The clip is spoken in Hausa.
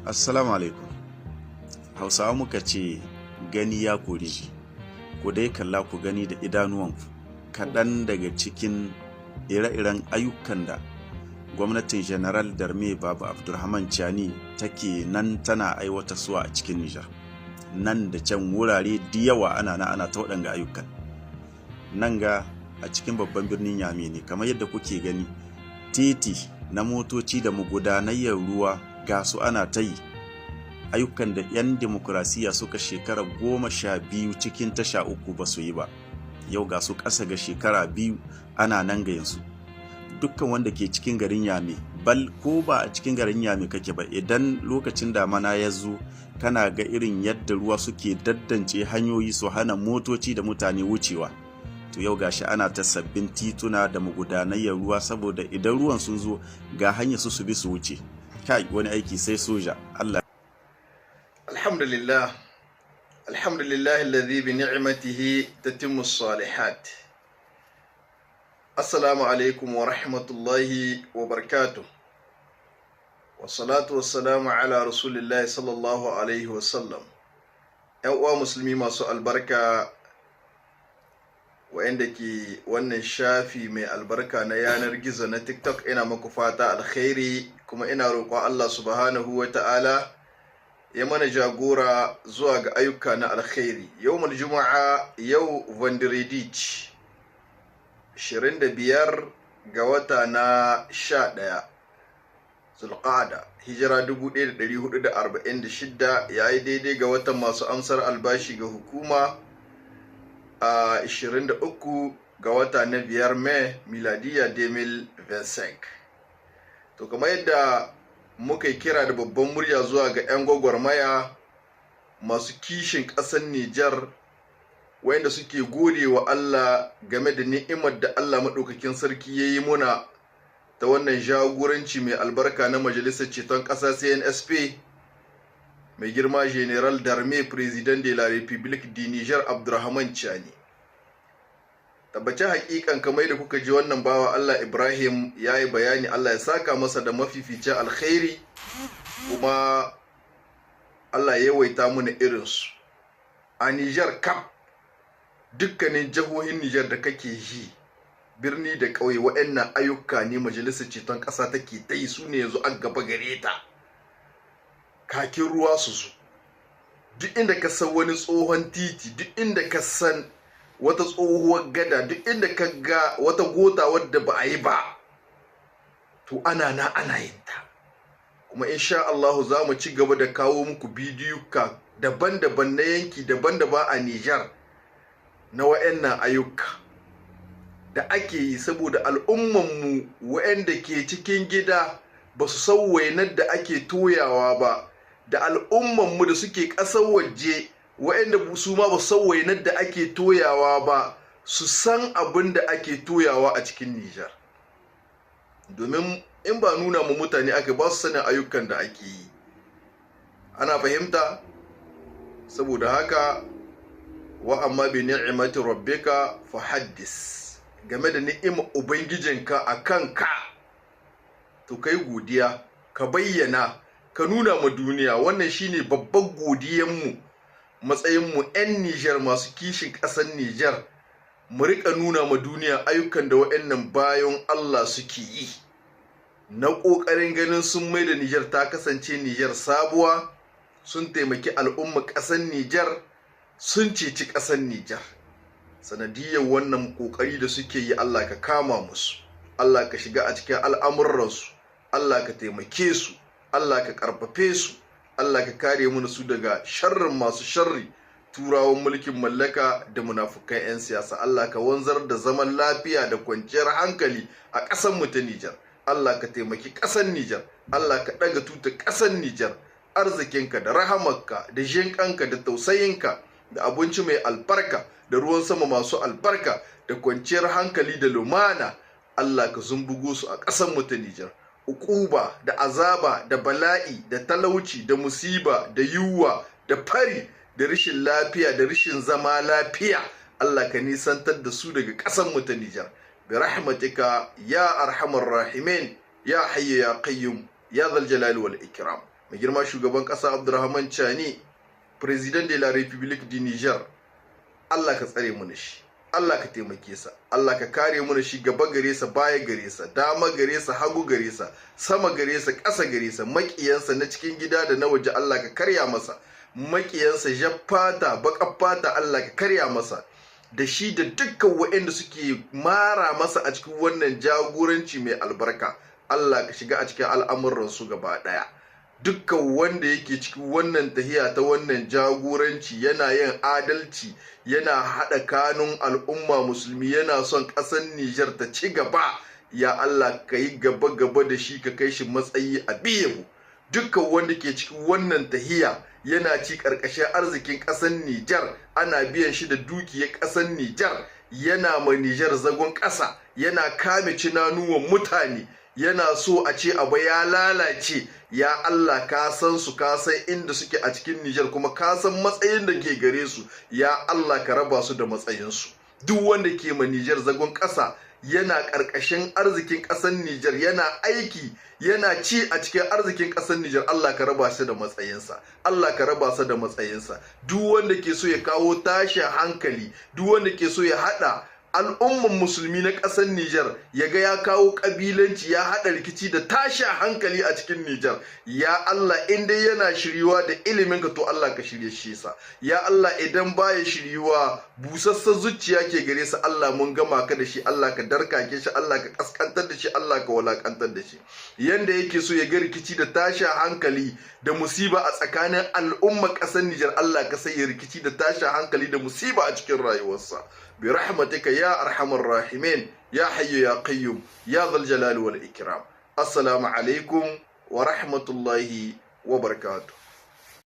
Assalamu alaikum. Hausawa muka ce gani ya kori ji, ku dai kalla ku gani da idanuwanku kaɗan daga cikin ire-iren ayyukan da gwamnatin General Darme Baba Abdurrahman Chani take nan tana aiwatarwa a cikin Nijar. Nan da can wurare da yawa ana ta waɗanga ayyukan. Nan ga a cikin babban birnin Yame ne, kamar yadda kuke gani, titi na motoci da magudanayar ruwa ga su ana ta yi. Ayyukan da 'yan demokrasiya suka shekara 12 cikin tasha 3 ba su yi ba, yau ga su ƙasa ga shekara 2 ana nan ga yanzu. Dukkan wanda ke cikin garin Yame, bal ko ba a cikin garin Yame kake ba, idan lokacin damana ya zo kana ga irin yadda ruwa suke daddance hanyoyi su hana motoci da mutane wucewa. To yau gashi ana ta sabbin tituna da magudanayar ruwa, saboda idan ruwan sun zo ga hanyar su bi su wuce. Kai, wani aiki sai soja. Allah. Alhamdulillah alladhi bi ni'matihi tatimmu salihat. Assalamu alaikum wa rahmatullahi wa barakatuh. Wassalatu wassalamu ala rasulillahi sallallahu alaihi wasallam. ‘Yan uwa musulmi masu albarka wa'anda ke wannan shafi mai albarka na yanar gizo na TikTok, ina muku fata alkhairi, kuma ina roƙon Allah subhanahu wa ta'ala ya mana jagora zuwa ga ayyuka na alkhairi. Yawmul Juma'a, yau Vendredi 25 ga wata na 11 Zulqa'ada, hijira 1446, yayi daidai ga watan masu amsar albashi ga hukuma a 23 ga wata na 5 Mai miladiya 2025. To kamar yadda muka yi kira da babban murya zuwa ga 'yan gwagwarmaya masu kishin ƙasar Nijar, wayanda suke gode wa Allah game da ni'imar da Allah maɗaukakin sarki ya yi muna ta wannan jagoranci mai albarka na Majalisar Ceton Ƙasa CNSP, mai girma General Darme, President de la République du Niger Abdurrahman Chani. Tabbaci hakikan kamar da kuka ji wannan bawa Allah Ibrahim ya yi bayani, Allah ya saka masa da mafificin alkhairi, kuma Allah ya yawaita muna irinsu a Nijar kaf. Dukkanin jihohin Nijar da kake yi, birni da ƙauye, waɗannan ayyuka ne Majalisar Ceton Ƙasa take ta yi, su ne yanzu an gaba gare ta. Kakin ruwa su zo, duk inda ka san wani tsohon titi, duk inda ka san wata tsohuwar gada, duk inda ka ga wata gota wadda ba a yi ba, to ana yin ta. Kuma insha Allah za mu ci gaba da kawo muku bidiyuka daban-daban na yanki daban-daban a Nijar na wa'annan ayyuka da ake yi, saboda al'ummanmu wa'anda ke cikin gida ba su san wainar da ake toyawa ba, da al'ummanmu da suke ƙasar waje wa'anda su ma ba su san wainar da ake toyawa ba, su san abin da ake toyawa a cikin Nijar. Domin in ba nuna mu mutane aka ba su sanin ayyukan da ake yi. Ana fahimta? Saboda haka, wa amma bi ni'imati rabbika fahaddis, game da ni'imar ubangijinka a kanka, to kai godiya, ka bayyana, ka nuna ma duniya. Wannan shine babban godiyanmu, matsayinmu 'yan Nijar masu kishin ƙasar Nijar, mu riƙa nuna ma duniya ayyukan da waɗannan bayan Allah suke yi na ƙoƙarin ganin sun mai da Nijar ta kasance Nijar sabuwa, sun taimaki al'ummar ƙasar Nijar, sun ceci ƙasar Nijar. Sanadiyar wannan ƙoƙari da suke yi, Allah ka kama musu, Allah ka shiga a cikin al'amuransu, Allah ka taimake su, Allah ka ƙarfafe su, Allah ka kare mu su daga sharrin masu sharri, turawan mulkin mallaka da munafukan 'yan siyasa. Allah ka wanzar da zaman lafiya da kwanciyar hankali a ƙasar mu ta Nijar. Allah ka taimaki ƙasar Nijar, Allah ka ɗaga tuta ƙasar Nijar. Arzikinka da rahamarka da jinƙanka da tausayinka da abinci mai albarka da ruwan sama masu albarka da kwanciyar hankali da lumana, Allah ka zumbugo su a ƙasar mu ta Nijar. Uquba da azaba da bala'i da talauci da musiba da yunwa da fari da rashin lafiya da rashin zama lafiya, Allah ka nisantar da su daga ƙasar mu ta Nijar. Bi rahmatika ya arhamar rahimin, ya hayyu ya qayyum, ya zal jalali wal ikram. mai girma shugaban ƙasa Abdurrahman Chani, President de la République du Niger, Allah ka tsare mu shi, Allah ka taimake sa, Allah ka kare mu shi gaba gare sa, baya gare sa, dama gare sa, hagu gare sa, sama gare sa, ƙasa gare sa, maƙiyansa na cikin gida da na waje Allah ka karya masa, maƙiyansa jaffata baƙar fata Allah ka karya masa, da shi da dukkan waɗanda suke mara masa a cikin wannan jagoranci mai albarka. Allah ka shiga a cikin al'amuransu gaba ɗaya. Dukkan wanda yake cikin wannan tahiya ta wannan jagoranci yana yin adalci, yana haɗa kanun al'umma musulmi, yana son ƙasar Nijar ta ci gaba, ya Allah ka yi gaba da shi ka kai shi matsayi a biyabu. Dukkan wanda ke cikin wannan tahiya yana ci ƙarƙashin arzikin ƙasar Nijar, ana biyan shi da dukiyar ƙasar Nijar, yana ma Nijar zagon ƙasa, yana kame cinanuwan mutane, yana so a ce abu ya lalace. Ya Allah ka san su, ka san inda suke a cikin Nijar, kuma ka san matsayin da ke gare su. Ya Allah ka raba su da matsayinsu. Duk wanda ke ma Nijar zagon ƙasa yana ƙarƙashin arzikin ƙasar Nijar, yana aiki, yana ci a cikin arzikin ƙasar Nijar, Allah ka raba shi da matsayinsa, Allah ka raba su da matsayinsa. Duk wanda ke so ya kawo tashin hankali, duk wanda ke so ya haɗa al'umman musulmi na ƙasar Nijar, ya ga ya kawo ƙabilanci, ya haɗa rikici da tashin hankali a cikin Nijar, ya Allah in dai yana shiryuwa da iliminka, to Allah ka shirye shi sa. Ya Allah idan baya shiryuwa, busassar zuciya ke gare sa, Allah mun gama ka da shi, Allah ka darkake shi, Allah ka kaskantar da shi, Allah ka walakantar da shi. Yanda yake so ya ga rikici da tashin hankali da musiba a tsakanin al'ummar ƙasar Nijar, Allah ka sai rikici da tashin hankali da musiba a cikin rayuwarsa. برحمتك يا أرحم الراحمين يا حي يا قيوم يا ذا الجلال والإكرام. السلام عليكم ورحمة الله وبركاته.